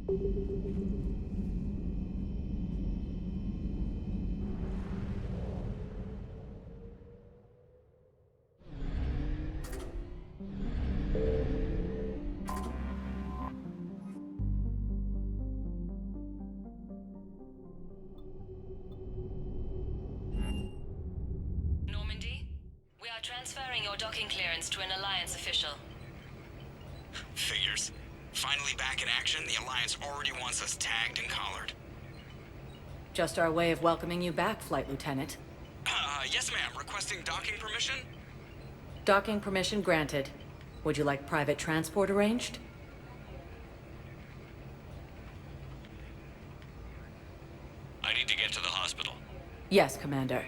We are transferring your docking clearance to an Alliance official. Figures. Finally back in action, the Alliance already wants us tagged and collared. Just our way of welcoming you back, Flight Lieutenant. Yes ma'am. Requesting docking permission? Docking permission granted. Would you like private transport arranged? I need to get to the hospital. Yes, Commander.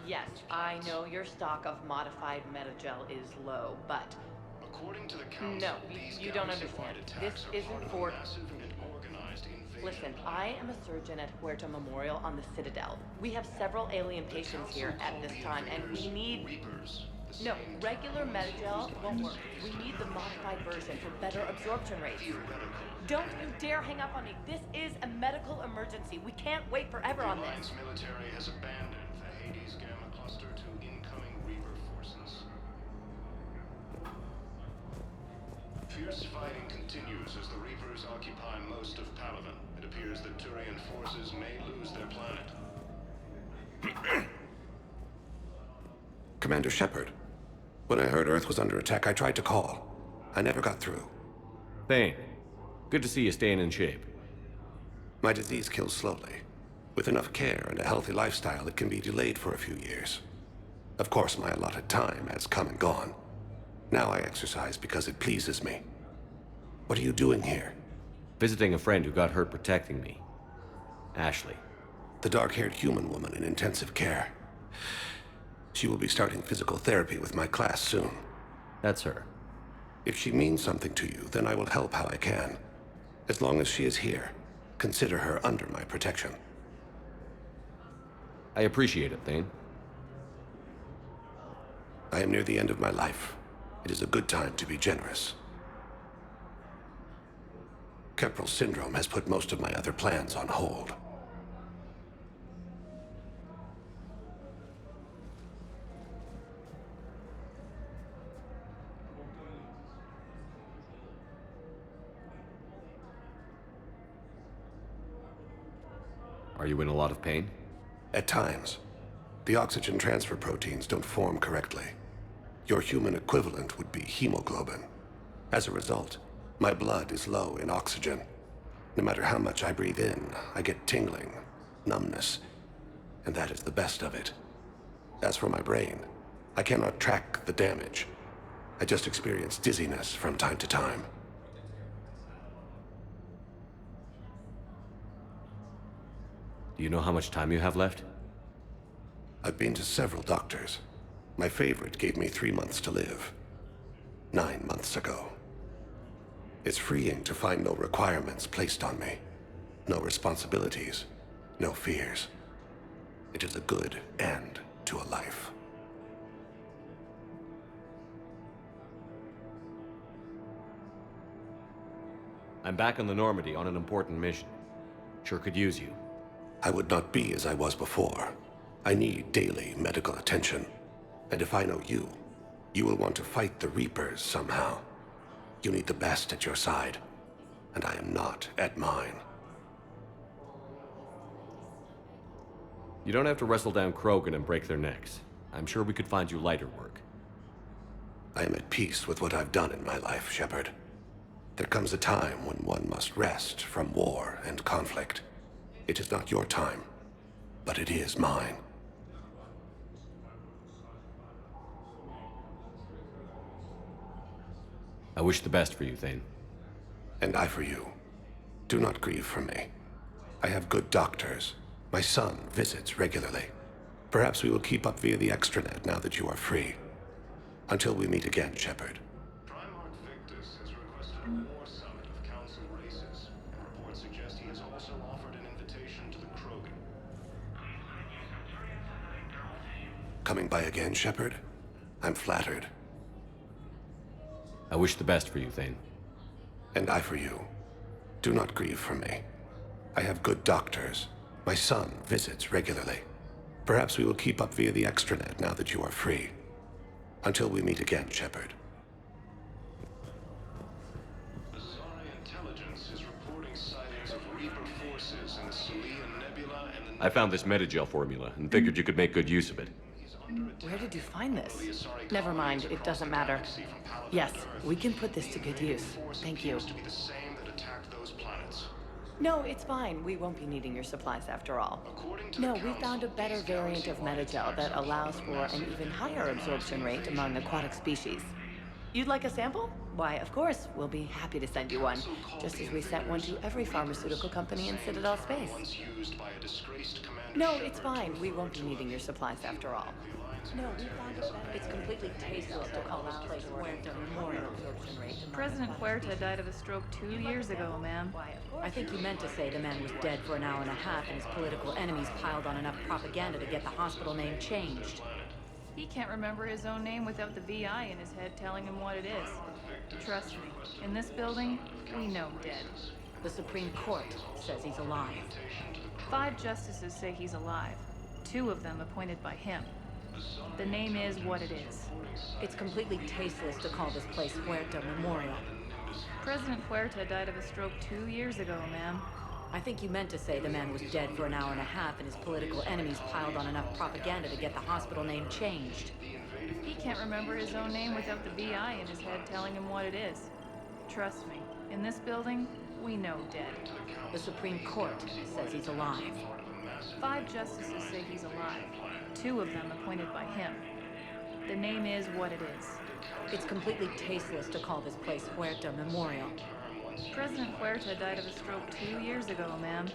Yes, I know your stock of modified metagel is low, but... According to the council, No, you don't understand. This isn't for... Listen, I am a surgeon at Huerta Memorial on the Citadel. We have several alien patients here at this time, and we need... No, regular metagel won't work. We need the modified version for better absorption rates. Don't you dare hang up on me. This is a medical emergency. We can't wait forever on this. The Alliance military has abandoned the Hades Gamma Cluster to incoming Reaper forces. Fierce fighting continues as the Reapers occupy most of Palaven. It appears that Turian forces may lose their planet. Commander Shepard. When I heard Earth was under attack, I tried to call. I never got through. Thane, good to see you staying in shape. My disease kills slowly. With enough care and a healthy lifestyle, it can be delayed for a few years. Of course, my allotted time has come and gone. Now I exercise because it pleases me. What are you doing here? Visiting a friend who got hurt protecting me. Ashley. The dark-haired human woman in intensive care. She will be starting physical therapy with my class soon. That's her. If she means something to you, then I will help how I can. As long as she is here, consider her under my protection. I appreciate it, Thane. I am near the end of my life. It is a good time to be generous. Keprel syndrome has put most of my other plans on hold. Are you in a lot of pain? At times. The oxygen transfer proteins don't form correctly. Your human equivalent would be hemoglobin. As a result, my blood is low in oxygen. No matter how much I breathe in, I get tingling, numbness, and that is the best of it. As for my brain, I cannot track the damage. I just experience dizziness from time to time. Do you know how much time you have left? I've been to several doctors. My favorite gave me 3 months to live. 9 months ago. It's freeing to find no requirements placed on me. No responsibilities. No fears. It is a good end to a life. I'm back on the Normandy on an important mission. Sure could use you. I would not be as I was before. I need daily medical attention. And if I know you, you will want to fight the Reapers somehow. You need the best at your side, and I am not at mine. You don't have to wrestle down Krogan and break their necks. I'm sure we could find you lighter work. I am at peace with what I've done in my life, Shepard. There comes a time when one must rest from war and conflict. It is not your time, but it is mine. I wish the best for you, Thane. And I for you. Do not grieve for me. I have good doctors. My son visits regularly. Perhaps we will keep up via the extranet now that you are free. Until we meet again, Shepard. Primarch Victus has requested a war summit of Council races, and reports suggest he has also offered an invitation to the Krogan. coming by again, Shepard. I'm flattered. I wish the best for you, Thane. And I for you. Do not grieve for me. I have good doctors. My son visits regularly. Perhaps we will keep up via the extranet now that you are free. Until we meet again, Shepard. Azari intelligence is reporting sightings of Reaper forces in the Salian Nebula and the... I found this metagel formula and figured you could make good use of it. Where did you find this? Never mind, it doesn't matter. Yes, we can put this to good use. Thank you. To be the same that attacked those planets. No, it's fine. We won't be needing your supplies after all. No, we found a better variant of metagel that allows for an even higher absorption rate among aquatic species. You'd like a sample? Why, of course, we'll be happy to send you one, just as we sent one to every pharmaceutical company in Citadel space. Once used by a disgraced commander. No, it's fine. We won't be needing your supplies after all. No, we found a better... It's completely tasteless to call this place Puerto Memorial absorption rate. President Huerta died of a stroke 2 years ago, ma'am. I think you meant to say the man was dead for an hour and a half and his political enemies piled on enough propaganda to get the hospital name changed. He can't remember his own name without the VI in his head telling him what it is. Trust me, in this building, we know dead. The Supreme Court says he's alive. 5 justices say he's alive. 2 of them appointed by him. The name is what it is. It's completely tasteless to call this place Puerto Memorial. President Huerta died of a stroke 2 years ago, ma'am. I think you meant to say the man was dead for an hour and a half and his political enemies piled on enough propaganda to get the hospital name changed. He can't remember his own name without the VI in his head telling him what it is. Trust me, in this building, we know dead. The Supreme Court says he's alive. 5 justices say he's alive. 2 of them appointed by him. The name is what it is. It's completely tasteless to call this place Puerto Memorial. President Huerta died of a stroke 2 years ago, ma'am.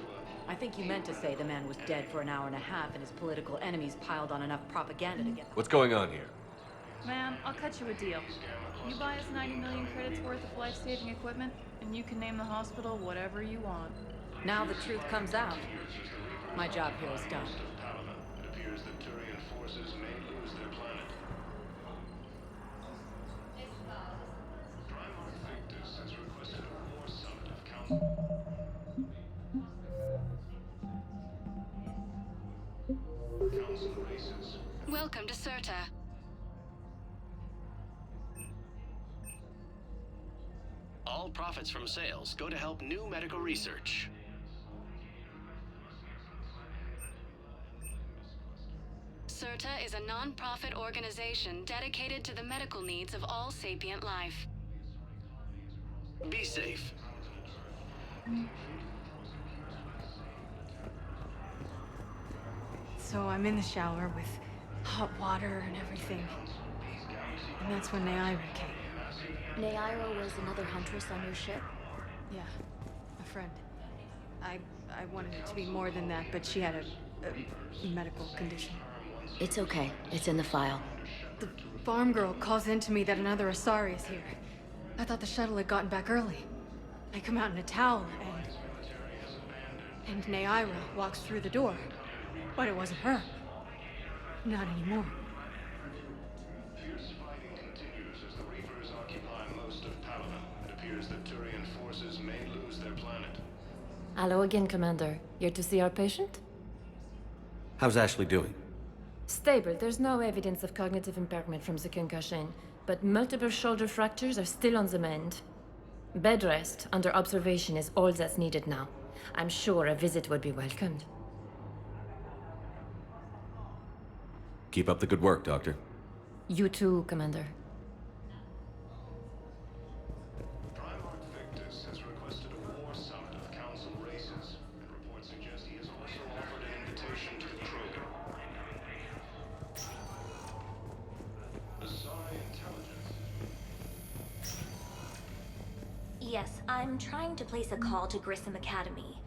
I think you meant to say the man was dead for an hour and a half and his political enemies piled on enough propaganda to get... What's going on here? Ma'am, I'll cut you a deal. You buy us 90 million credits worth of life-saving equipment, and you can name the hospital whatever you want. Now the truth comes out. My job here is done. It appears that Turian forces may lose their planet. Primarch Victus has requested a war summit of council. Council races. Welcome to Cirta. All profits from sales go to help new medical research. Cirta is a non-profit organization dedicated to the medical needs of all sapient life. Be safe. So I'm in the shower with hot water and everything. And that's when Naira came. Naira was another huntress on your ship? Yeah, a friend. I wanted it to be more than that, but she had a medical condition. It's okay. It's in the file. The farm girl calls in to me that another Asari is here. I thought the shuttle had gotten back early. I come out in a towel and Naira walks through the door. But it wasn't her. Not anymore. Fierce fighting continues as the Reapers occupy most of Palaven. It appears that Turian forces may lose their planet. Hello again, Commander. Here to see our patient? How's Ashley doing? Stable. There's no evidence of cognitive impairment from the concussion, but multiple shoulder fractures are still on the mend. Bed rest under observation is all that's needed now. I'm sure a visit would be welcomed. Keep up the good work, Doctor. You too, Commander. Primarch Victus has requested a war summit of council races, and reports suggest he has also offered an invitation to the Krogan. Azari intelligence. Yes, I'm trying to place a call to Grissom Academy.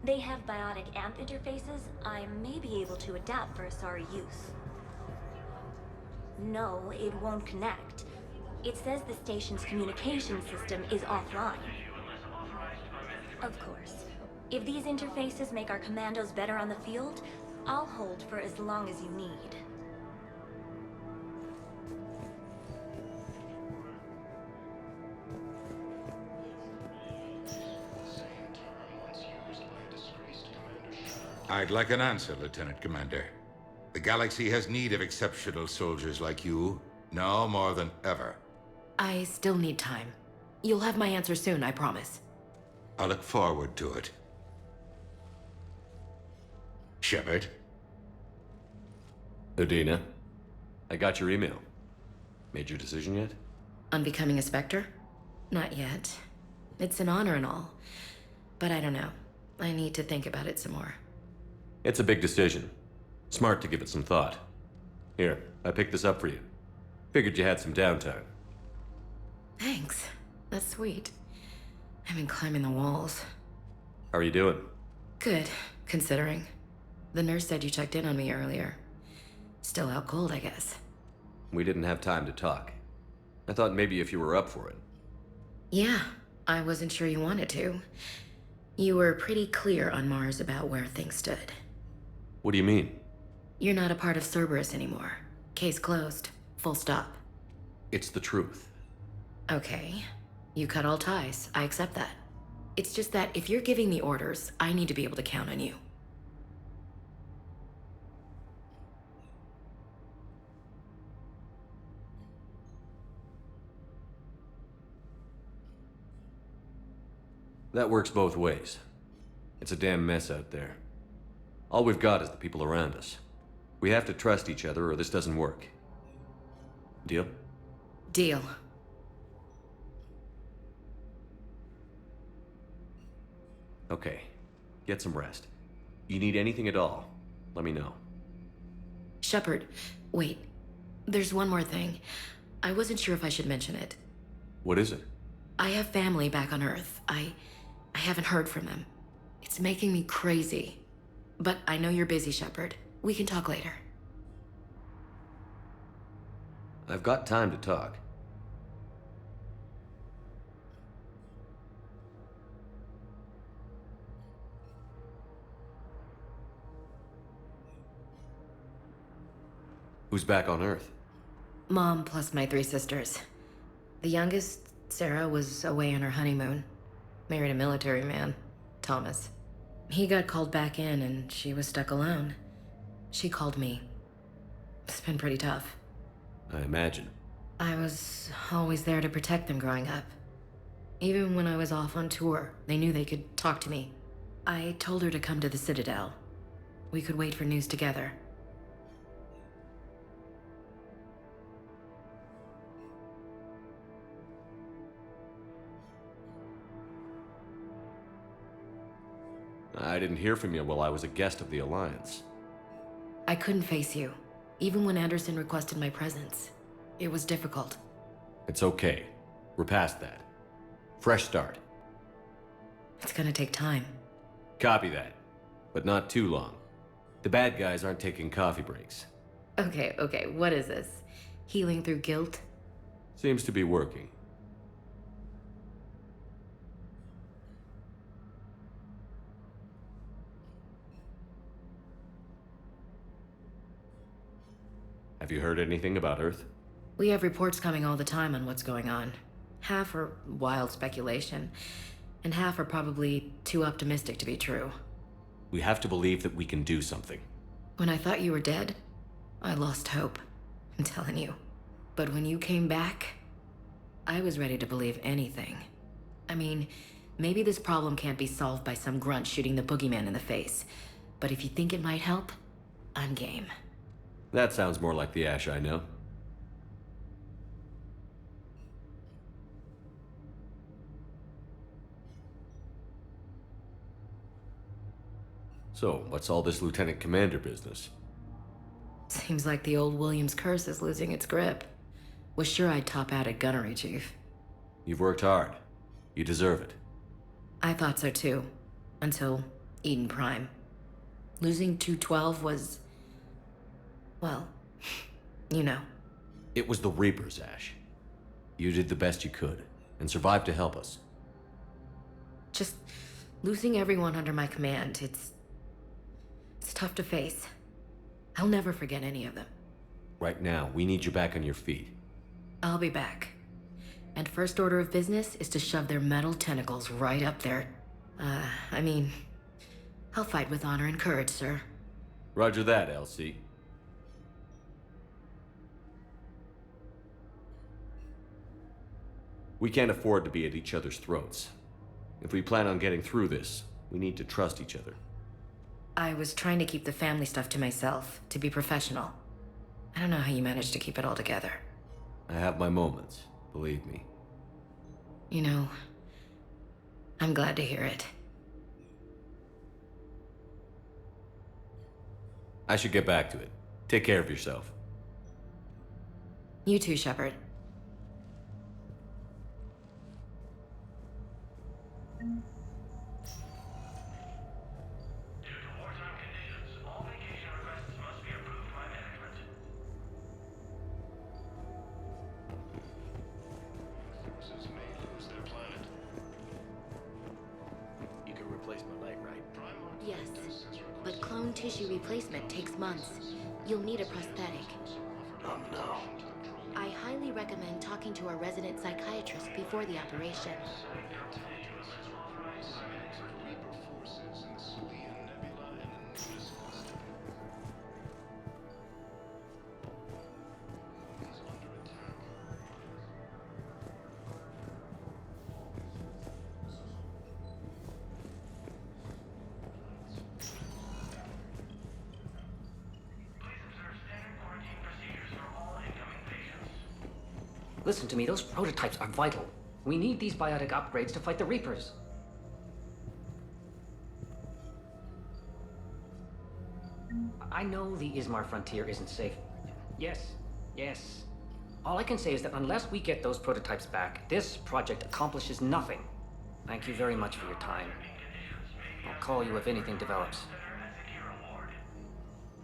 They have biotic amp interfaces I may be able to adapt for Asari use. No, it won't connect. It says the station's communication system is offline. Of course. If these interfaces make our commandos better on the field, I'll hold for as long as you need. I'd like an answer, Lieutenant Commander. The galaxy has need of exceptional soldiers like you, now more than ever. I still need time. You'll have my answer soon, I promise. I look forward to it. Shepard? Udina, I got your email. Made your decision yet? On becoming a Spectre? Not yet. It's an honor and all. But I don't know. I need to think about it some more. It's a big decision. Smart to give it some thought. Here, I picked this up for you. Figured you had some downtime. Thanks. That's sweet. I've been climbing the walls. How are you doing? Good, considering. The nurse said you checked in on me earlier. Still out cold, I guess. We didn't have time to talk. I thought maybe if you were up for it. Yeah, I wasn't sure you wanted to. You were pretty clear on Mars about where things stood. What do you mean? You're not a part of Cerberus anymore. Case closed. Full stop. It's the truth. Okay. You cut all ties. I accept that. It's just that if you're giving the orders, I need to be able to count on you. That works both ways. It's a damn mess out there. All we've got is the people around us. We have to trust each other or this doesn't work. Deal? Deal. Okay. Get some rest. You need anything at all, let me know. Shepard, wait. There's one more thing. I wasn't sure if I should mention it. What is it? I have family back on Earth. I haven't heard from them. It's making me crazy. But I know you're busy, Shepard. We can talk later. I've got time to talk. Who's back on Earth? Mom plus my 3 sisters. The youngest, Sarah, was away on her honeymoon. Married a military man, Thomas. He got called back in and she was stuck alone. She called me. It's been pretty tough. I imagine. I was always there to protect them growing up. Even when I was off on tour, they knew they could talk to me. I told her to come to the Citadel. We could wait for news together. I didn't hear from you while I was a guest of the Alliance. I couldn't face you, even when Anderson requested my presence. It was difficult. It's okay. We're past that. Fresh start. It's gonna take time. Copy that. But not too long. The bad guys aren't taking coffee breaks. Okay, what is this? Healing through guilt? Seems to be working. Have you heard anything about Earth? We have reports coming all the time on what's going on. Half are wild speculation, and half are probably too optimistic to be true. We have to believe that we can do something. When I thought you were dead, I lost hope. I'm telling you. But when you came back, I was ready to believe anything. I mean, maybe this problem can't be solved by some grunt shooting the boogeyman in the face. But if you think it might help, I'm game. That sounds more like the Ash I know. So, what's all this Lieutenant Commander business? Seems like the old Williams curse is losing its grip. Was sure I'd top out at gunnery, Chief. You've worked hard. You deserve it. I thought so too. Until Eden Prime. Losing 212 was... well, you know. It was the Reapers, Ash. You did the best you could, and survived to help us. Just losing everyone under my command, it's tough to face. I'll never forget any of them. Right now, we need you back on your feet. I'll be back. And first order of business is to shove their metal tentacles right up there. I mean, I'll fight with honor and courage, sir. Roger that, LC. We can't afford to be at each other's throats. If we plan on getting through this, we need to trust each other. I was trying to keep the family stuff to myself, to be professional. I don't know how you managed to keep it all together. I have my moments, believe me. You know, I'm glad to hear it. I should get back to it. Take care of yourself. You too, Shepard. Forces may lose their planet. You can replace my leg, right? Yes, but clone tissue replacement takes months. You'll need a prosthetic. Oh no. I highly recommend talking to a resident psychiatrist before the operation. Reaper forces in the Citadel Nebula and the Nimbus cluster. He's under attack. Listen to me, those prototypes are vital. We need these biotic upgrades to fight the Reapers. I know the Ismar frontier isn't safe. Yes. All I can say is that unless we get those prototypes back, this project accomplishes nothing. Thank you very much for your time. I'll call you if anything develops.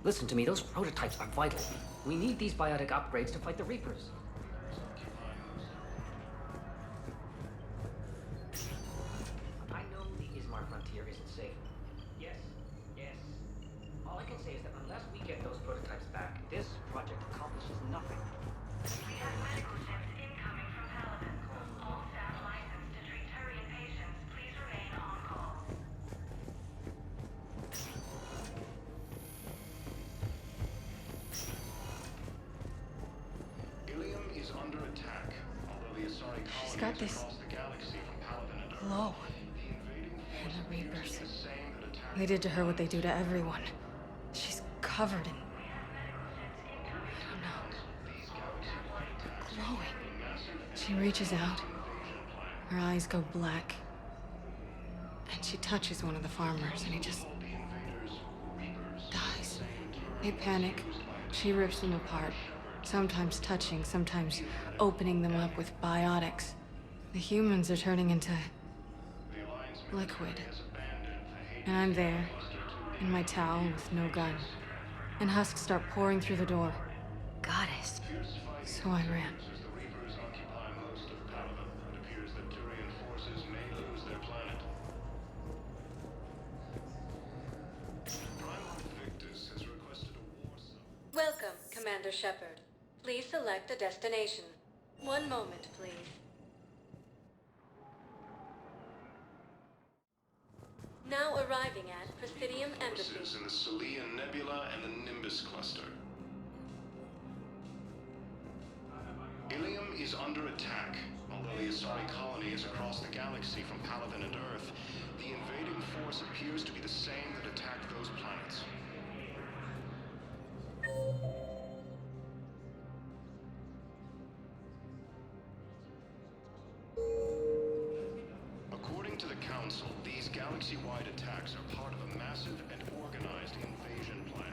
Listen to me, those prototypes are vital. We need these biotic upgrades to fight the Reapers. I know the Ismar frontier isn't safe. Yes. All I can say is that unless we get those prototypes back, this project accomplishes nothing. We have medical ships incoming from Palaven. All staff licensed to treat Turian patients, please remain on call. Ilium is under attack. Although the Asari She's colony got is this across the galaxy from Palaven and Earth, glow. the invading And force the appears to Reapers. be the same that attacked They did to her what they do to everyone. She's covered in... I don't know. Glowing. She reaches out. Her eyes go black. And she touches one of the farmers, and he just... dies. They panic. She rips them apart. Sometimes touching, sometimes opening them up with biotics. The humans are turning into... liquid. And I'm there, in my towel with no gun. And husks start pouring through the door. Goddess. So I ran. as the Reapers occupy most of Palaven. It appears that Turian forces may lose their planet. Primal Victus has requested a war zone. Welcome, Commander Shepard. Please select a destination. One moment, please. Now arriving at Presidium Embassy. Forces in the Citadel Nebula and the Nimbus cluster. Ilium is under attack. Although the Asari colony is across the galaxy from Palaven and Earth, the invading force appears to be the same that attacked those planets. According to the Council, these galaxy-wide attacks are part of a massive and organized invasion plan.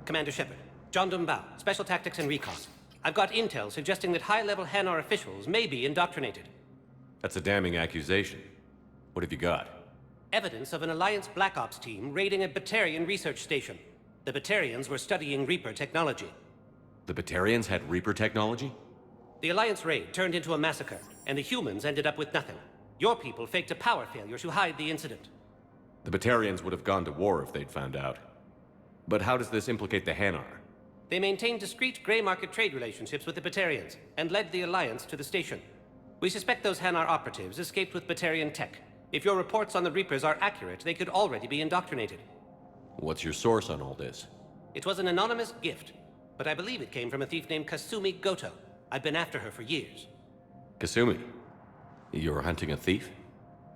Commander Shepard, John Dumbao, Special Tactics and Recon. I've got intel suggesting that high-level Hanar officials may be indoctrinated. That's a damning accusation. What have you got? Evidence of an Alliance Black Ops team raiding a Batarian research station. The Batarians were studying Reaper technology. The Batarians had Reaper technology? The Alliance raid turned into a massacre, and the humans ended up with nothing. Your people faked a power failure to hide the incident. The Batarians would have gone to war if they'd found out. But how does this implicate the Hanar? They maintained discreet gray market trade relationships with the Batarians, and led the Alliance to the station. We suspect those Hanar operatives escaped with Batarian tech. If your reports on the Reapers are accurate, they could already be indoctrinated. What's your source on all this? It was an anonymous gift, but I believe it came from a thief named Kasumi Goto. I've been after her for years. Kasumi? You're hunting a thief?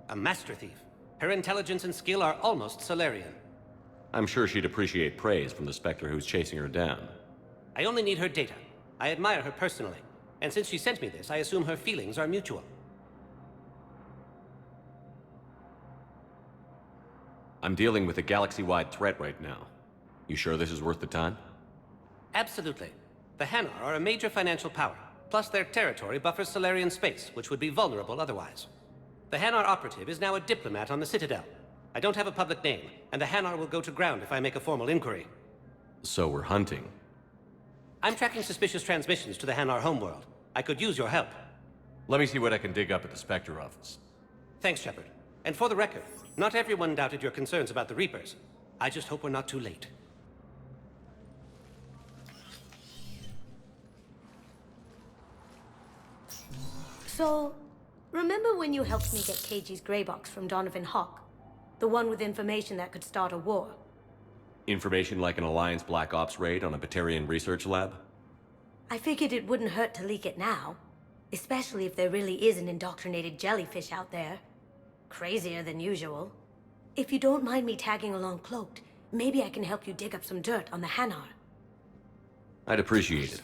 A master thief. Her intelligence and skill are almost Solarian. I'm sure she'd appreciate praise from the Spectre who's chasing her down. I only need her data. I admire her personally. And since she sent me this, I assume her feelings are mutual. I'm dealing with a galaxy-wide threat right now. You sure this is worth the time? Absolutely. The Hanar are a major financial power, plus their territory buffers Solarian space, which would be vulnerable otherwise. The Hanar operative is now a diplomat on the Citadel. I don't have a public name, and the Hanar will go to ground if I make a formal inquiry. So we're hunting. I'm tracking suspicious transmissions to the Hanar homeworld. I could use your help. Let me see what I can dig up at the Spectre office. Thanks, Shepard. And for the record, not everyone doubted your concerns about the Reapers. I just hope we're not too late. So, remember when you helped me get KG's grey box from Donovan Hawk? The one with information that could start a war? Information like an Alliance Black Ops raid on a Batarian research lab? I figured it wouldn't hurt to leak it now. Especially if there really is an indoctrinated jellyfish out there. Crazier than usual. If you don't mind me tagging along cloaked, maybe I can help you dig up some dirt on the Hanar. I'd appreciate it.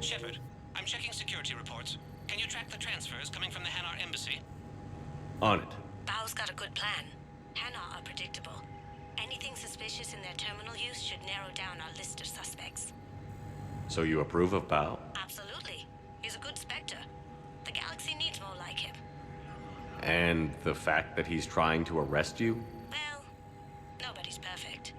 Shepard, I'm checking security reports. Can you track the transfers coming from the Hanar embassy? On it. Bao's got a good plan. Hanar are predictable. Anything suspicious in their terminal use should narrow down our list of suspects. So you approve of Bao? Absolutely. He's a good Spectre. The galaxy needs more like him. And the fact that he's trying to arrest you? Well, nobody's perfect.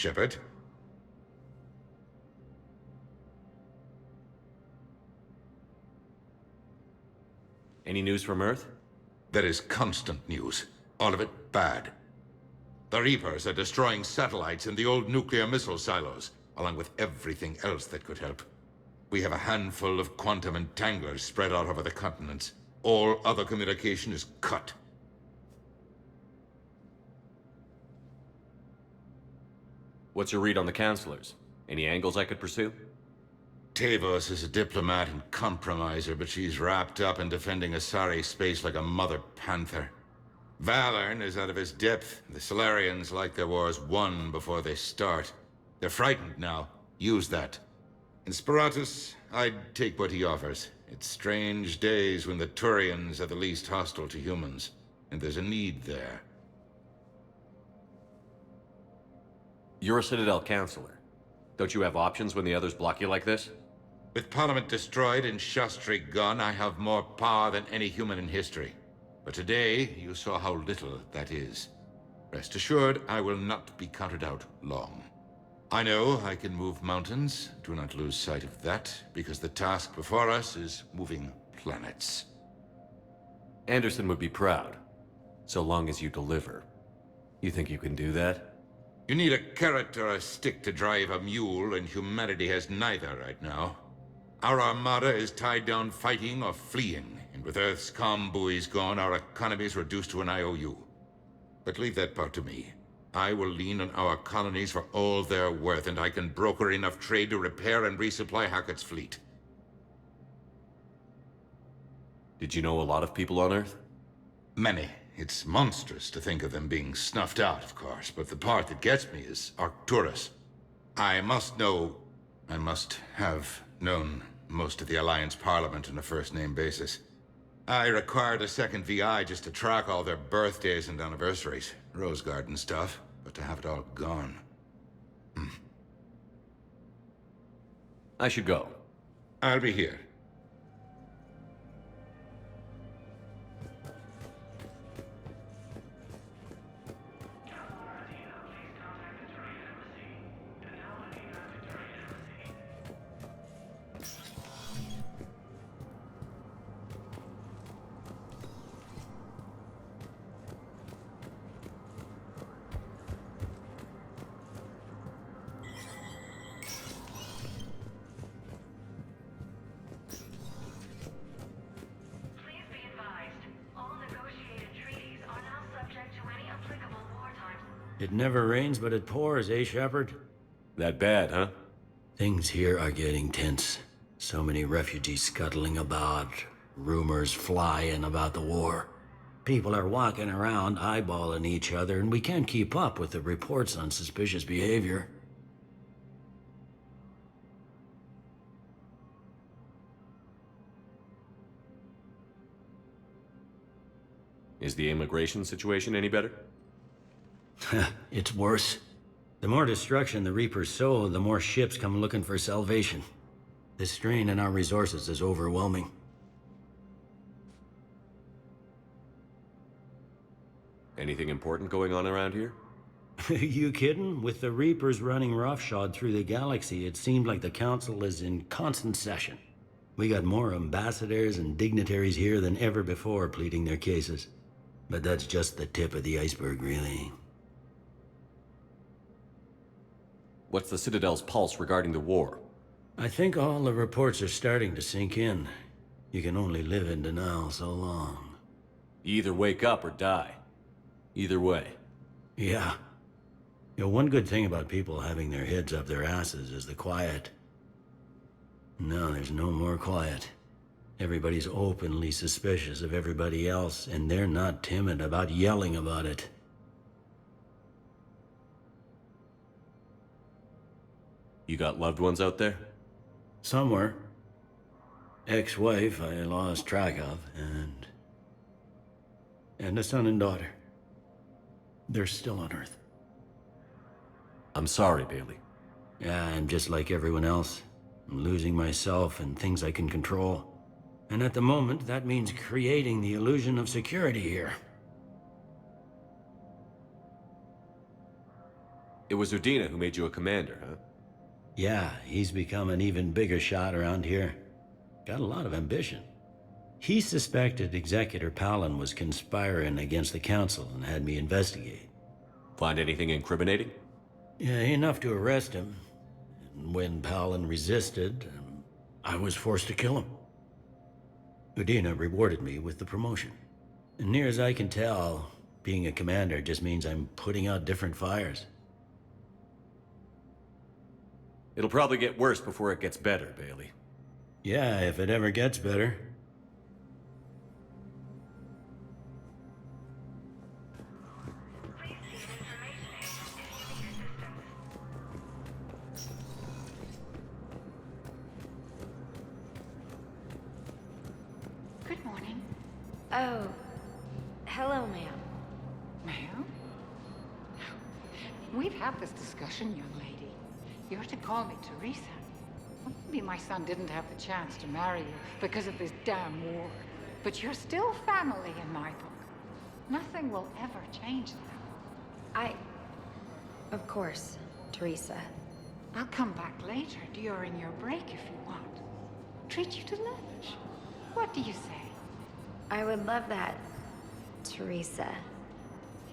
Shepard. Any news from Earth? There is constant news. All of it bad. The Reapers are destroying satellites and the old nuclear missile silos, along with everything else that could help. We have a handful of quantum entanglers spread out over the continents. All other communication is cut. What's your read on the counselors? Any angles I could pursue? Tavos is a diplomat and compromiser, but she's wrapped up in defending Asari space like a mother panther. Valorn is out of his depth. The Solarians like their wars won before they start. They're frightened now. Use that. In Sparatus, I'd take what he offers. It's strange days when the Turians are the least hostile to humans, and there's a need there. You're a Citadel counselor. Don't you have options when the others block you like this? With Parliament destroyed and Shastri gone, I have more power than any human in history. But today, you saw how little that is. Rest assured, I will not be counted out long. I know I can move mountains. Do not lose sight of that, because the task before us is moving planets. Anderson would be proud, so long as you deliver. You think you can do that? You need a carrot or a stick to drive a mule, and humanity has neither right now. Our armada is tied down fighting or fleeing, and with Earth's comm buoys gone, our economy is reduced to an IOU. But leave that part to me. I will lean on our colonies for all they're worth, and I can broker enough trade to repair and resupply Hackett's fleet. Did you know a lot of people on Earth? Many. It's monstrous to think of them being snuffed out, of course, but the part that gets me is Arcturus. I must have known most of the Alliance Parliament on a first-name basis. I required a second VI just to track all their birthdays and anniversaries. Rose Garden stuff, but to have it all gone. I should go. I'll be here. It never rains, but it pours, eh, Shepard? That bad, huh? Things here are getting tense. So many refugees scuttling about, rumors flying about the war. People are walking around eyeballing each other, and we can't keep up with the reports on suspicious behavior. Is the immigration situation any better? It's worse. The more destruction the Reapers sow, the more ships come looking for salvation. The strain on our resources is overwhelming. Anything important going on around here? You kidding? With the Reapers running roughshod through the galaxy, it seemed like the Council is in constant session. We got more ambassadors and dignitaries here than ever before pleading their cases. But that's just the tip of the iceberg, really. What's the Citadel's pulse regarding the war? I think all the reports are starting to sink in. You can only live in denial so long. You either wake up or die. Either way. Yeah. You know, one good thing about people having their heads up their asses is the quiet. No, there's no more quiet. Everybody's openly suspicious of everybody else, and they're not timid about yelling about it. You got loved ones out there? Somewhere. Ex-wife I lost track of, and a son and daughter. They're still on Earth. I'm sorry, Bailey. Yeah, I'm just like everyone else. I'm losing myself and things I can control. And at the moment, that means creating the illusion of security here. It was Udina who made you a commander, huh? Yeah, he's become an even bigger shot around here. Got a lot of ambition. He suspected Executor Palin was conspiring against the Council and had me investigate. Find anything incriminating? Yeah, enough to arrest him. And when Palin resisted, I was forced to kill him. Udina rewarded me with the promotion. And near as I can tell, being a commander just means I'm putting out different fires. It'll probably get worse before it gets better, Bailey. Yeah, if it ever gets better. Good morning. Oh, hello, ma'am. Ma'am? We've had this discussion, young lady. You're to call me Teresa. Well, maybe my son didn't have the chance to marry you because of this damn war. But you're still family in my book. Nothing will ever change that. Of course, Teresa. I'll come back later during your break if you want. Treat you to lunch. What do you say? I would love that, Teresa.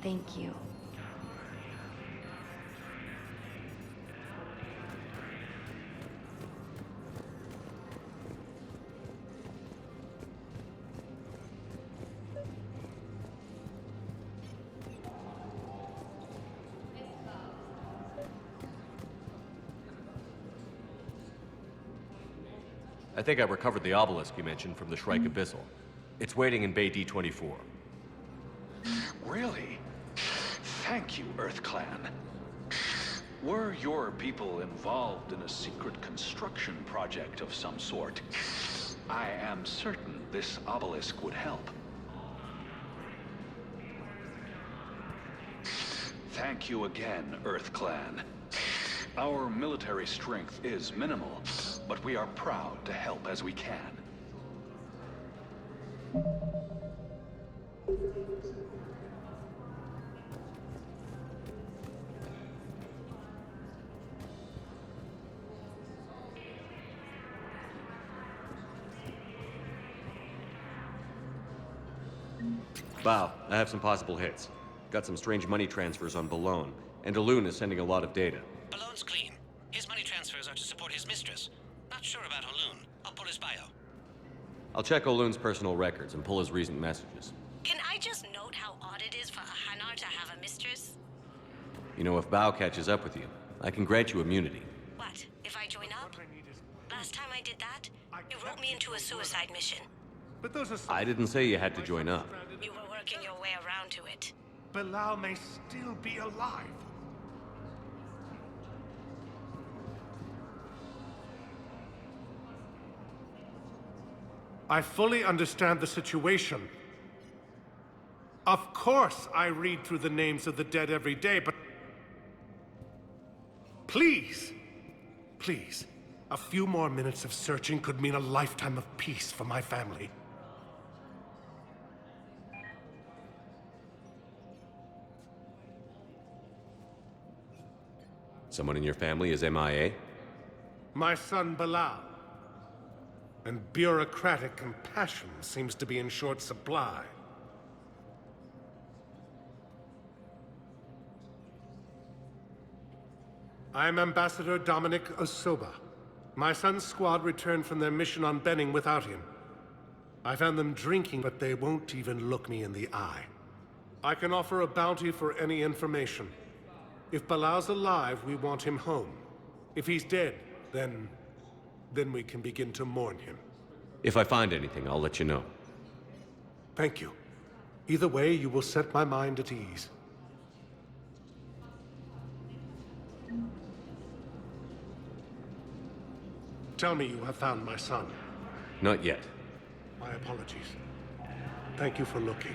Thank you. I think I recovered the obelisk you mentioned from the Shrike Abyssal. It's waiting in Bay D-24. Really? Thank you, Earth Clan. Were your people involved in a secret construction project of some sort, I am certain this obelisk would help. Thank you again, Earth Clan. Our military strength is minimal, but we are proud to help as we can. Bow, I have some possible hits. Got some strange money transfers on Balone, and Daloon is sending a lot of data. Balone's clean. His money transfers are to support his mistress. Not sure about Haloon. I'll pull his bio. I'll check Oloon's personal records and pull his recent messages. Can I just note how odd it is for a Hanar to have a mistress? You know, if Bow catches up with you, I can grant you immunity. What, if I join up? Last time I did that, you wrote me into a suicide mission. But those are... I didn't say you had to join up. You were working your way around to it. Bilal may still be alive. I fully understand the situation. Of course I read through the names of the dead every day, but... Please! Please. A few more minutes of searching could mean a lifetime of peace for my family. Someone in your family is MIA? My son Bilal. And bureaucratic compassion seems to be in short supply. I am Ambassador Dominic Osoba. My son's squad returned from their mission on Benning without him. I found them drinking, but they won't even look me in the eye. I can offer a bounty for any information. If Bilal's alive, we want him home. If he's dead, then we can begin to mourn him. If I find anything, I'll let you know. Thank you. Either way, you will set my mind at ease. Tell me you have found my son. Not yet. My apologies. Thank you for looking.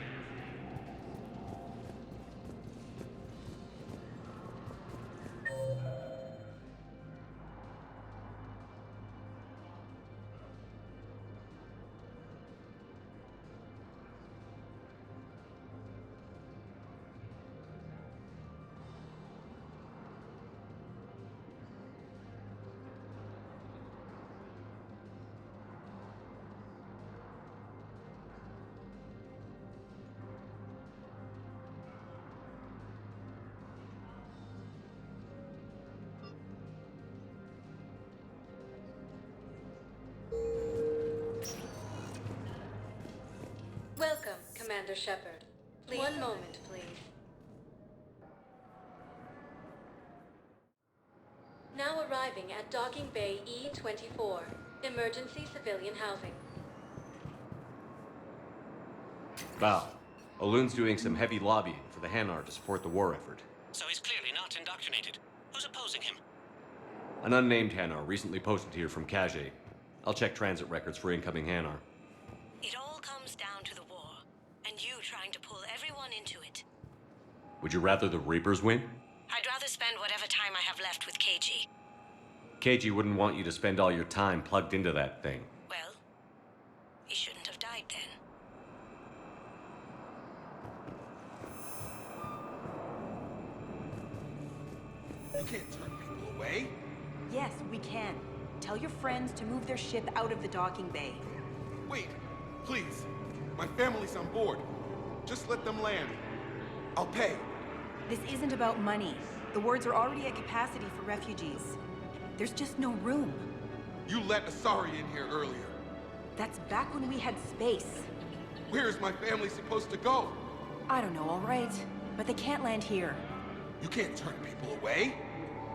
Welcome, Commander Shepard. Please. One moment, please. Now arriving at Docking Bay E-24, emergency civilian housing. Val, Olun's doing some heavy lobbying for the Hanar to support the war effort. So he's clearly not indoctrinated. Who's opposing him? An unnamed Hanar recently posted here from Kage. I'll check transit records for incoming Hanar. It all comes down to the war, and you trying to pull everyone into it. Would you rather the Reapers win? I'd rather spend whatever time I have left with KG. KG wouldn't want you to spend all your time plugged into that thing. Well, he shouldn't have died then. You can't turn people away. Yes, we can. Tell your friends to move their ship out of the docking bay. Wait, please. My family's on board. Just let them land. I'll pay. This isn't about money. The wards are already at capacity for refugees. There's just no room. You let Asari in here earlier. That's back when we had space. Where is my family supposed to go? I don't know, all right. But they can't land here. You can't turn people away.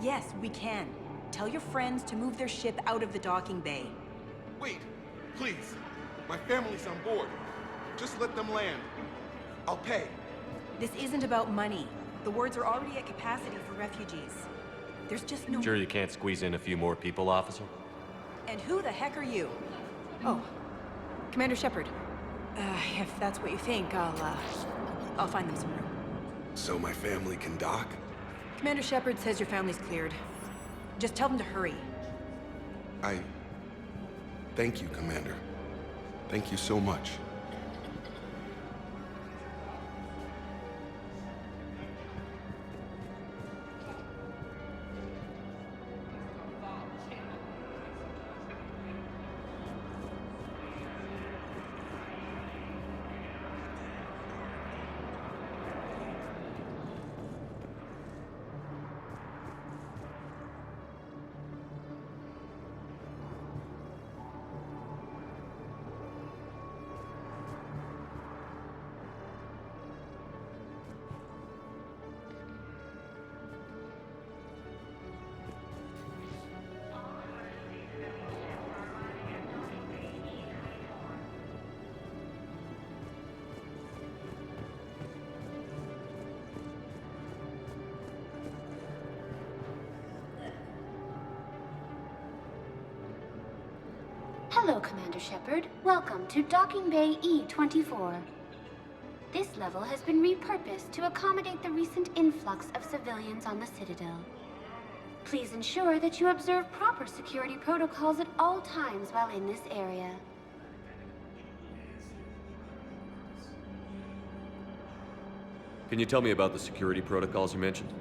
Yes, we can. Tell your friends to move their ship out of the docking bay. Wait, please. My family's on board. Just let them land. I'll pay. This isn't about money. The wards are already at capacity for refugees. There's just no... Sure you can't squeeze in a few more people, officer? And who the heck are you? Oh, Commander Shepard. If that's what you think, I'll find them some room. So my family can dock? Commander Shepard says your family's cleared. Just tell them to hurry. Thank you, Commander. Thank you so much. Hello, Commander Shepard. Welcome to Docking Bay E-24. This level has been repurposed to accommodate the recent influx of civilians on the Citadel. Please ensure that you observe proper security protocols at all times while in this area. Can you tell me about the security protocols you mentioned?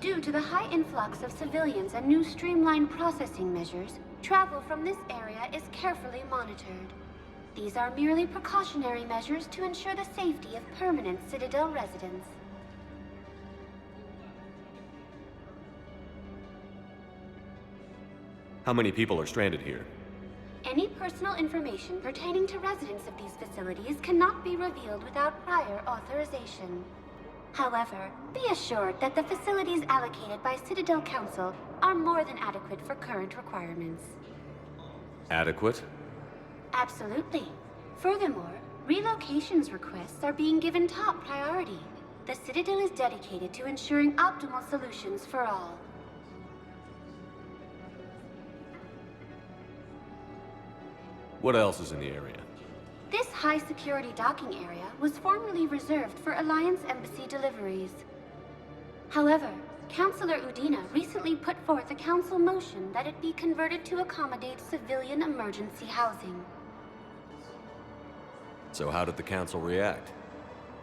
Due to the high influx of civilians and new streamlined processing measures, travel from this area is carefully monitored. These are merely precautionary measures to ensure the safety of permanent Citadel residents. How many people are stranded here? Any personal information pertaining to residents of these facilities cannot be revealed without prior authorization. However, be assured that the facilities allocated by Citadel Council are more than adequate for current requirements. Adequate? Absolutely. Furthermore, relocations requests are being given top priority. The Citadel is dedicated to ensuring optimal solutions for all. What else is in the area? This high-security docking area was formerly reserved for Alliance Embassy deliveries. However, Councilor Udina recently put forth a council motion that it be converted to accommodate civilian emergency housing. So how did the council react?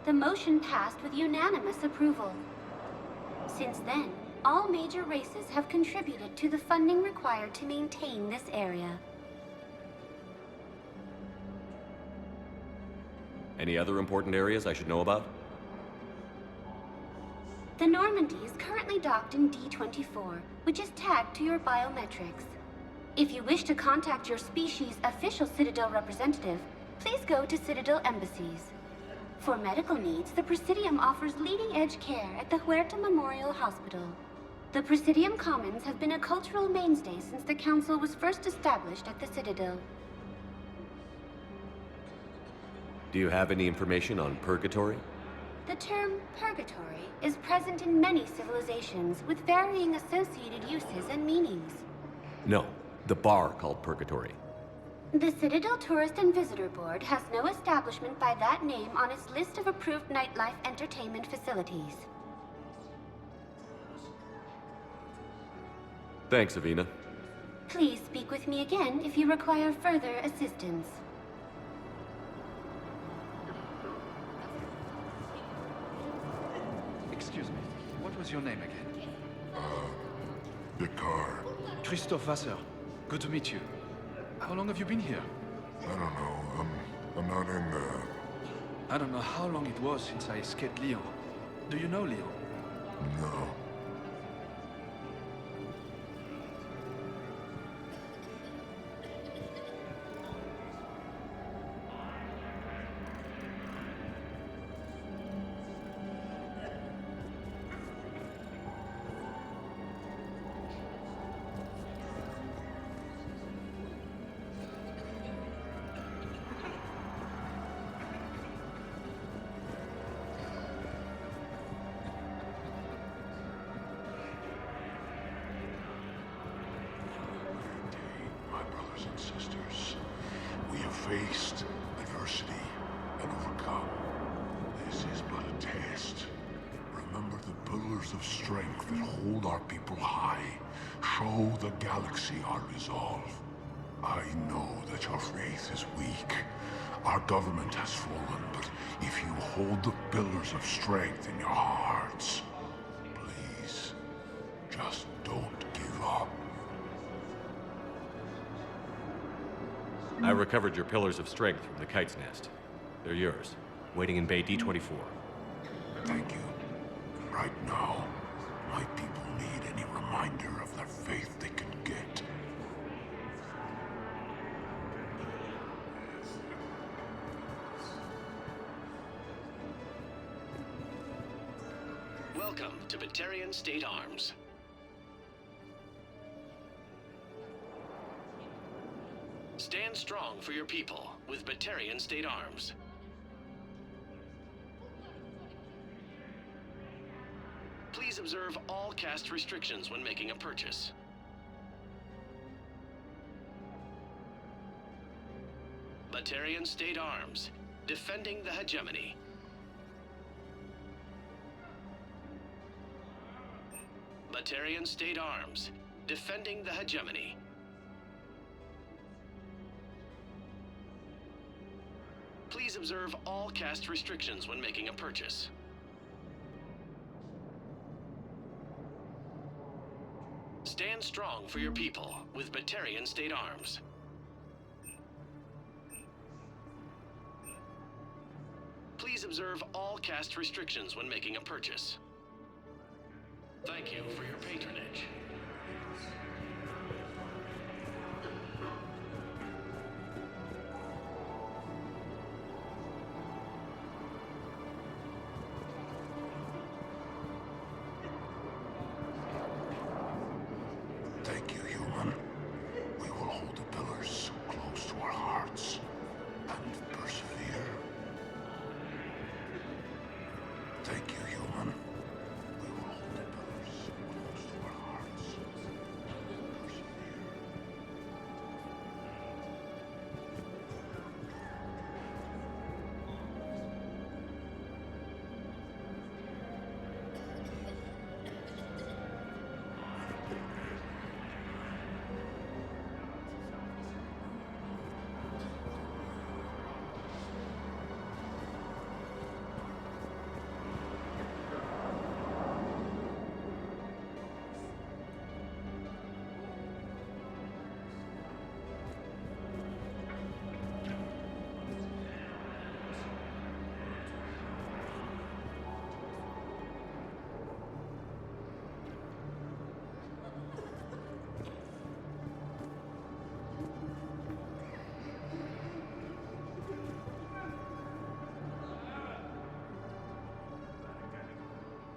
The motion passed with unanimous approval. Since then, all major races have contributed to the funding required to maintain this area. Any other important areas I should know about? The Normandy is currently docked in D-24, which is tagged to your biometrics. If you wish to contact your species' official Citadel representative, please go to Citadel embassies. For medical needs, the Presidium offers leading-edge care at the Huerta Memorial Hospital. The Presidium Commons have been a cultural mainstay since the Council was first established at the Citadel. Do you have any information on purgatory? The term purgatory is present in many civilizations with varying associated uses and meanings. No, the bar called purgatory. The Citadel Tourist and Visitor Board has no establishment by that name on its list of approved nightlife entertainment facilities. Thanks, Avina. Please speak with me again if you require further assistance. Excuse me, what was your name again? Picard. Christophe Vasseur. Good to meet you. How long have you been here? I don't know. I'm not in I don't know how long it was since I escaped Lyon. Do you know Lyon? No. Sisters, we have faced adversity and overcome. This is but a test. Remember the pillars of strength that hold our people high. Show the galaxy our resolve. I know that your faith is weak. Our government has fallen, but if you hold the pillars of strength in your hearts, please, just don't give up. I recovered your pillars of strength from the kite's nest. They're yours, waiting in Bay D-24. Thank you. Right now, my people need any reminder of their faith they can get. Welcome to Batarian State Arms. Stand strong for your people with Batarian State Arms. Please observe all caste restrictions when making a purchase. Batarian State Arms, defending the hegemony. Batarian State Arms, defending the hegemony. Please observe all caste restrictions when making a purchase. Stand strong for your people with Batarian State Arms. Please observe all caste restrictions when making a purchase. Thank you for your patronage. Thank you, human. We will hold the pillars close to our hearts and persevere. Thank you, human. We will hold the pillars close to our hearts and persevere.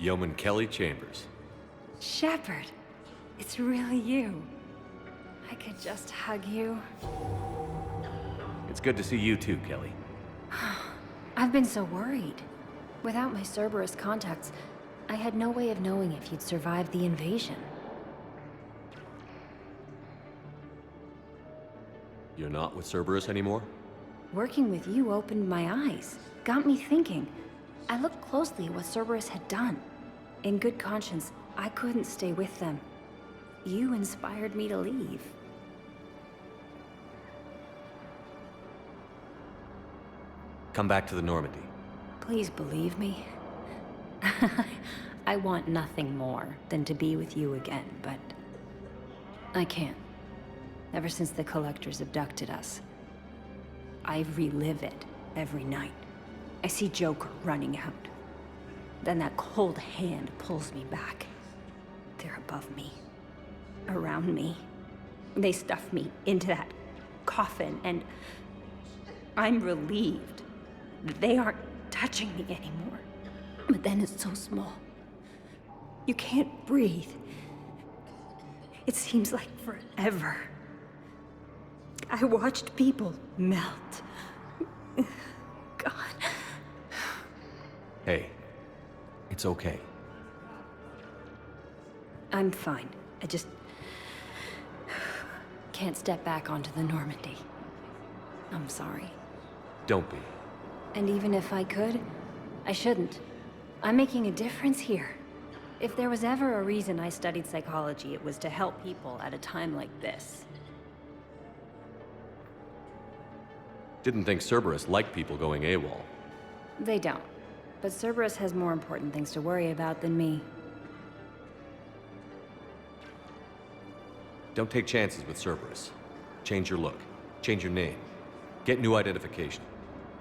Yeoman Kelly Chambers. Shepard, it's really you. I could just hug you. It's good to see you too, Kelly. I've been so worried. Without my Cerberus contacts, I had no way of knowing if you'd survived the invasion. You're not with Cerberus anymore? Working with you opened my eyes, got me thinking. I looked closely at what Cerberus had done. In good conscience, I couldn't stay with them. You inspired me to leave. Come back to the Normandy. Please believe me. I want nothing more than to be with you again, but I can't. Ever since the Collectors abducted us, I relive it every night. I see Joker running out. Then that cold hand pulls me back. They're above me, around me. They stuff me into that coffin, and I'm relieved that they aren't touching me anymore. But then it's so small. You can't breathe. It seems like forever. I watched people melt. God. Hey, it's okay. I'm fine. I just can't step back onto the Normandy. I'm sorry. Don't be. And even if I could, I shouldn't. I'm making a difference here. If there was ever a reason I studied psychology, it was to help people at a time like this. Didn't think Cerberus liked people going AWOL. They don't. But Cerberus has more important things to worry about than me. Don't take chances with Cerberus. Change your look. Change your name. Get new identification.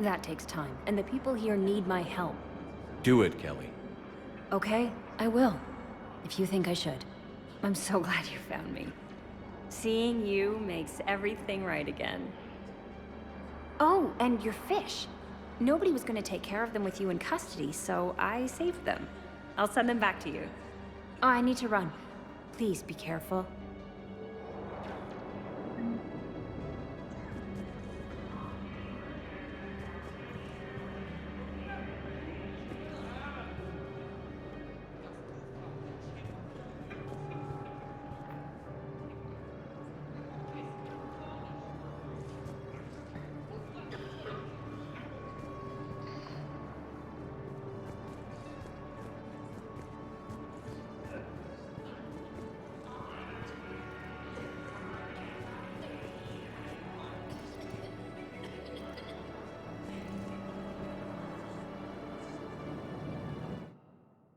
That takes time, and the people here need my help. Do it, Kelly. Okay, I will. If you think I should. I'm so glad you found me. Seeing you makes everything right again. Oh, and your fish. Nobody was going to take care of them with you in custody, so I saved them. I'll send them back to you. Oh, I need to run. Please be careful.